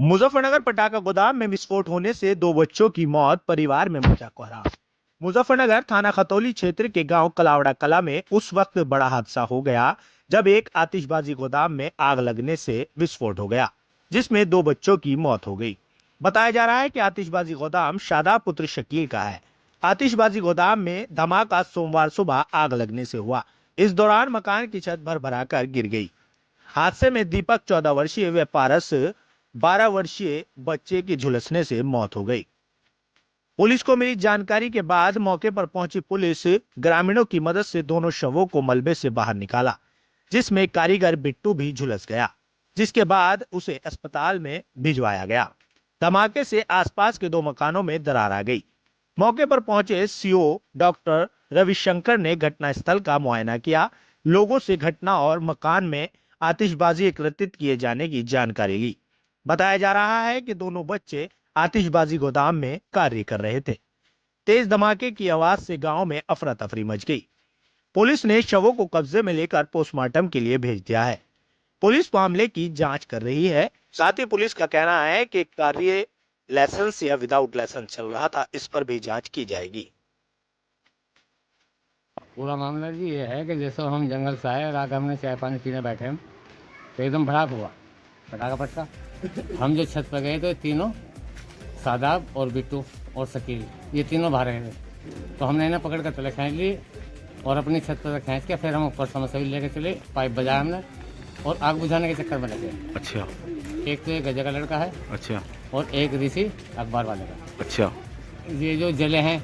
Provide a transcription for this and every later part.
मुजफ्फरनगर पटाखा गोदाम में विस्फोट होने से दो बच्चों की मौत, परिवार में मचा कोहराम। मुजफ्फरनगर थाना खतौली क्षेत्र के गांव कलावड़ा कला में उस वक्त बड़ा हादसा हो गया जब एक आतिशबाजी गोदाम में आग लगने से विस्फोट हो गया, जिसमें दो बच्चों की मौत हो गई। बताया जा रहा है कि आतिशबाजी गोदाम शादाब पुत्र शकील का है। आतिशबाजी गोदाम में धमाका सोमवार सुबह आग लगने से हुआ। इस दौरान मकान की छत भर कर गिर गई। हादसे में दीपक 14 वर्षीय व पारस 12 वर्षीय बच्चे की झुलसने से मौत हो गई। पुलिस को मिली जानकारी के बाद मौके पर पहुंची पुलिस ग्रामीणों की मदद से दोनों शवों को मलबे से बाहर निकाला, जिसमें कारीगर बिट्टू भी झुलस गया, जिसके बाद उसे अस्पताल में भिजवाया गया। धमाके से आसपास के दो मकानों में दरार आ गई। मौके पर पहुंचे सीओ डॉक्टर रविशंकर ने घटनास्थल का मुआयना किया, लोगों से घटना और मकान में आतिशबाजी एकत्रित किए जाने की जानकारी ली। बताया जा रहा है कि दोनों बच्चे आतिशबाजी गोदाम में कार्य कर रहे थे। तेज धमाके की आवाज से गांव में अफरा तफरी मच गई। पुलिस ने शवों को कब्जे में लेकर पोस्टमार्टम के लिए भेज दिया है। पुलिस मामले की जांच कर रही है। साथ ही पुलिस का कहना है कि कार्य लाइसेंस या विदाउट लाइसेंस चल रहा था, इस पर भी जांच की जाएगी। पूरा मामला जी ये है कि जैसे हम जंगल से आए, रात हमने चाय पानी पीने बैठे हम, तो एकदम भड़ाक हुआ, पटाखा पटका। हम जो छत पर गए तो तीनों, सादाब और बिट्टू और शकील, ये तीनों बाहर रहे थे। तो हमने इन्हें पकड़ कर तले खींच लिए और अपनी छत पर खींच के फिर हम ऊपर समोसा लेके चले, पाइप बजाया हमने और आग बुझाने के चक्कर में लगे। अच्छा। एक तो एक गजे का लड़का है, अच्छा। और एक ऋषि अखबार वाले का। अच्छा। ये जो जले हैं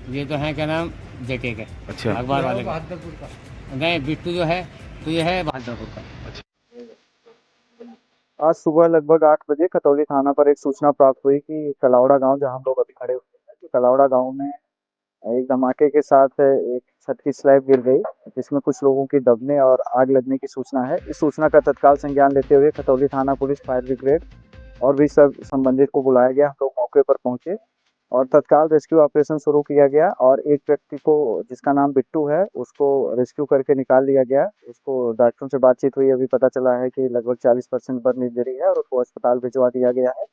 ये तो हैं क्या नाम, जेके के। अच्छा। अखबार वाले का नहीं, बिट्टू जो है तो ये है बहादुरपुर का। आज सुबह लगभग 8 बजे खतौली थाना पर एक सूचना प्राप्त हुई कि कलावड़ा गांव, जहां हम लोग अभी खड़े हुए हैं, कि कलावड़ा गांव में एक धमाके के साथ एक छत की स्लैब गिर गई, जिसमें कुछ लोगों की दबने और आग लगने की सूचना है। इस सूचना का तत्काल संज्ञान लेते हुए खतौली थाना पुलिस, फायर ब्रिगेड और भी सब संबंधित को बुलाया गया। हम लोग मौके पर पहुंचे और तत्काल रेस्क्यू ऑपरेशन शुरू किया गया और एक व्यक्ति को, जिसका नाम बिट्टू है, उसको रेस्क्यू करके निकाल लिया गया। उसको डॉक्टरों से बातचीत हुई, अभी पता चला है कि लगभग 40% बर्न इंजरी है और उसको अस्पताल भिजवा दिया गया है।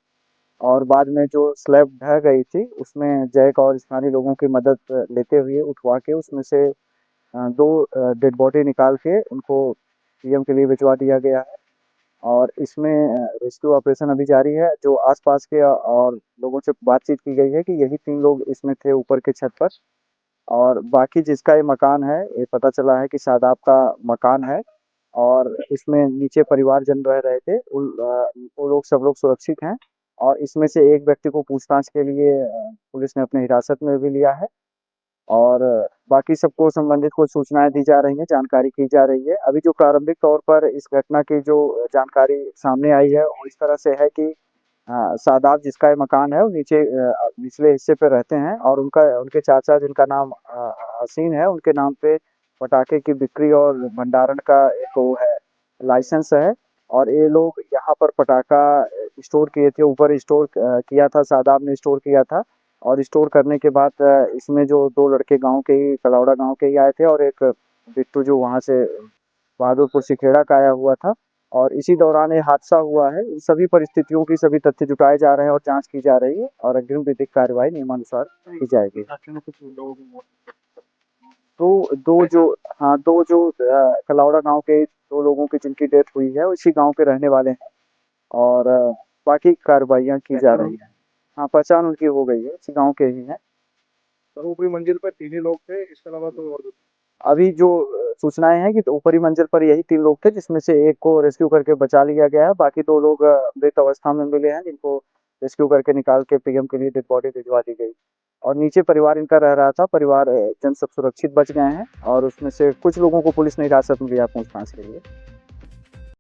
और बाद में जो स्लैब ढह गई थी उसमें जैक और स्थानीय लोगों की मदद लेते हुए उठवा के उसमें से दो डेड बॉडी निकाल के उनको पीएम के लिए भिजवा दिया गया है। और इसमें रेस्क्यू ऑपरेशन अभी जारी है। जो आसपास के और लोगों से बातचीत की गई है कि यही 3 लोग इसमें थे ऊपर के छत पर, और बाकी जिसका ये मकान है, ये पता चला है कि शादाब का मकान है और इसमें नीचे परिवारजन रह रहे थे। वो लोग सब लोग सुरक्षित हैं और इसमें से एक व्यक्ति को पूछताछ के लिए पुलिस ने अपने हिरासत में भी लिया है और बाकी सबको, संबंधित को सूचनाएं दी जा रही हैं, जानकारी की जा रही है। अभी जो प्रारंभिक तौर पर इस घटना की जो जानकारी सामने आई है वो इस तरह से है कि सादाब, जिसका ये मकान है, वो नीचे निचले हिस्से पे रहते हैं और उनके चाचा, जिनका नाम हसीन है, उनके नाम पे पटाखे की बिक्री और भंडारण का एक वो है, लाइसेंस है। और ये लोग यहाँ पर पटाखा स्टोर किए थे, ऊपर स्टोर किया था, सादाब ने स्टोर किया था। और स्टोर करने के बाद इसमें जो 2 लड़के गांव के ही, कलावड़ा गांव के ही आए थे और एक बिट्टू जो वहां से बहादुरपुर सिखेड़ा का आया हुआ था, और इसी दौरान ये हादसा हुआ है। इन सभी परिस्थितियों की सभी तथ्य जुटाए जा रहे हैं और जांच की जा रही है और अग्रिम विधिक कार्रवाई नियमानुसार की जाएगी। दो जो कलावड़ा गांव के 2 लोगों की जिनकी डेथ हुई है, उसी गांव के रहने वाले हैं और बाकी कार्रवाइयां की जा रही है। हाँ, पहचान उनकी हो गई है, इसी गांव के ही हैं। तो ऊपरी मंजिल पर 3 ही लोग थे, इसके अलावा तो और अभी जो सूचनाएं हैं कि ऊपरी मंजिल पर यही 3 लोग थे, जिसमें से एक को रेस्क्यू करके बचा लिया गया है। बाकी 2 लोग मृत अवस्था में मिले हैं, जिनको रेस्क्यू करके निकाल के पीएम के लिए डेड बॉडी भिजवा दी गई। और नीचे परिवार इनका रह रहा था, परिवार जन सब सुरक्षित बच गए हैं और उसमें से कुछ लोगों को पुलिस ने हिरासत में लिया पूछताछ के लिए।